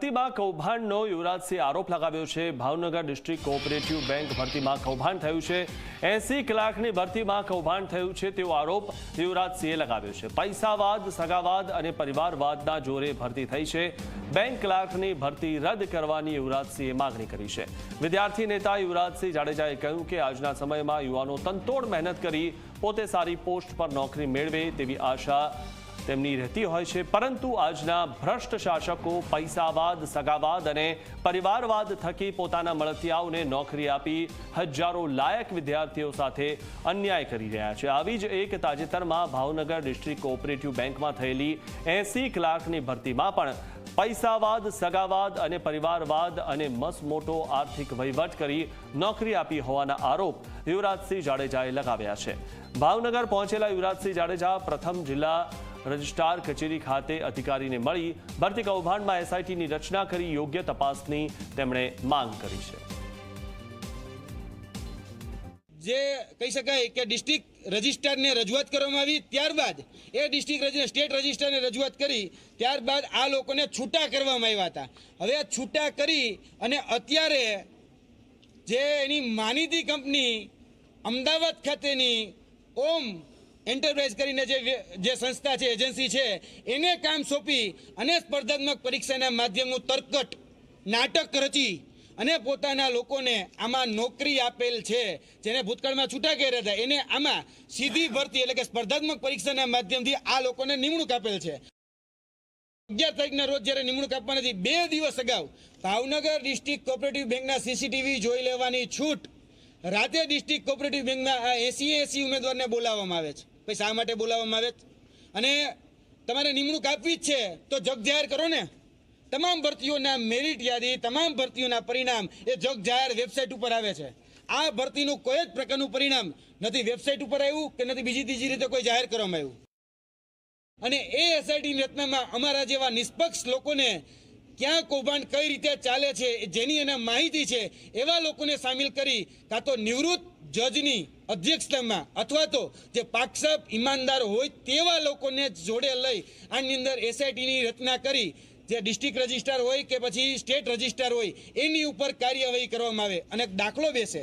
ભરતીમાં કૌભાંડનો યુવરાજસિંહ આરોપ લગાવ્યો છે। ભાવનગર ડિસ્ટ્રિક્ટ કોઓપરેટિવ બેંક ભરતીમાં કૌભાંડ થયું છે। 80 કલાકની ભરતીમાં કૌભાંડ થયું છે તેવો આરોપ યુવરાજસિંહે લગાવ્યો છે। પૈસાવાદ, સગાવાદ અને પરિવારવાદના જોરે ભરતી થઈ છે। બેંક ક્લાર્કની ભરતી રદ કરવાની યુવરાજસિંહે માગણી કરી છે। વિદ્યાર્થી નેતા યુવરાજસિંહ જાડેજાએ કહ્યું કે આજના સમયમાં યુવાનો તનતોડ મહેનત કરી પોતે સારી પોસ્ટ પર નોકરી મેળવે તેવી આશા તેમની રહેતી હોય છે, પરંતુ આજના ભ્રષ્ટ શાસકો પૈસાવાદ, સગાવાદ અને પરિવારવાદ થકી પોતાના મળતિયાઓને નોકરી આપી હજારો લાયક વિદ્યાર્થીઓ સાથે અન્યાય કરી રહ્યા છે। આવી જ એક તાજેતરમાં ભાવનગર ડિસ્ટ્રિક્ટ કોઓપરેટિવ બેંકમાં થયેલી 80 કલાકની ભરતીમાં પણ પૈસાવાદ, સગાવાદ અને પરિવારવાદ અને મસમોટો આર્થિક વહીવટ કરી નોકરી આપી હોવાના આરોપ યુવરાજસિંહ જાડેજાએ લગાવ્યા છે। ભાવનગર પહોંચેલા યુવરાજસિંહ જાડેજા પ્રથમ જિલ્લા રજિસ્ટ્રાર કચેરી ખાતે અધિકારીને મળી ભરતી કૌભાંડમાં એસઆઈટીની રચના કરી યોગ્ય તપાસની તેમણે માંગ કરી છે। જે કહી શકાય કે ડિસ્ટ્રિક્ટ રજિસ્ટ્રારને રજૂઆત કરવામાં આવી, ત્યારબાદ એ ડિસ્ટ્રિક્ટ સ્ટેટ રજિસ્ટ્રારને રજૂઆત કરી, ત્યારબાદ આ લોકોને છૂટા કરવામાં આવ્યા હતા। હવે છૂટા કરી અને અત્યારે જે એની માનીતી કંપની અમદાવાદ ખાતેની ઓમ એન્ટરપ્રાઇઝ કરીને જે સંસ્થા છે, એજન્સી છે, એને કામ સોંપી અને સ્પર્ધાત્મક પરીક્ષાના માધ્યમનું તરકટ નાટક રચી અને પોતાના લોકોને આમાં નોકરી આપેલ છે। જેને ભૂતકાળમાં છૂટા કર્યા હતા એને આમાં સીધી ભરતી એટલે કે સ્પર્ધાત્મક પરીક્ષાના માધ્યમથી આ લોકોને નિમણૂક આપેલ છે। 11 તારીખના રોજ જ્યારે નિમણૂક આપવાની હતી, 2 દિવસ અગાઉ ભાવનગર ડિસ્ટ્રિક્ટ કોઓપરેટિવ બેંકના સીસીટીવી જોઈ લેવાની છૂટ રાતે ડિસ્ટ્રિક્ટ કોઓપરેટિવ બેંકમાં 80 ઉમેદવારને બોલાવવામાં આવે છે। પછી શા માટે બોલાવવામાં આવે છે? અને તમારે નિમણૂક આપવી જ છે તો જગ જાહેર કરો ને। તમામ ભરતીઓના મેરિટ યાદી, તમામ ભરતીઓના પરિણામ એ જગ જાહેર વેબસાઇટ ઉપર આવે છે। આ ભરતીનું કોઈ જ પ્રકારનું પરિણામ નથી વેબસાઇટ ઉપર આવ્યું કે નથી બીજી ત્રીજી રીતે કોઈ જાહેર કરવામાં આવ્યું। અને એ એસઆઈટીની રચનામાં અમારા જેવા નિષ્પક્ષ લોકોને ક્યાં કૌભાંડ કઈ રીતે ચાલે છે જેની એને માહિતી છે એવા લોકોને સામેલ કરી કાં તો નિવૃત્ત જજની અધ્યક્ષતામાં અથવા તો જે પાકસાપ ઈમાનદાર હોય તેવા લોકોને જોડે લઈ આની અંદર એસઆઈટીની રચના કરી જે ડિસ્ટ્રિક્ટ રજિસ્ટ્રાર હોય કે પછી સ્ટેટ રજિસ્ટ્રાર હોય એની ઉપર કાર્યવાહી કરવામાં આવે અને દાખલો બેસે।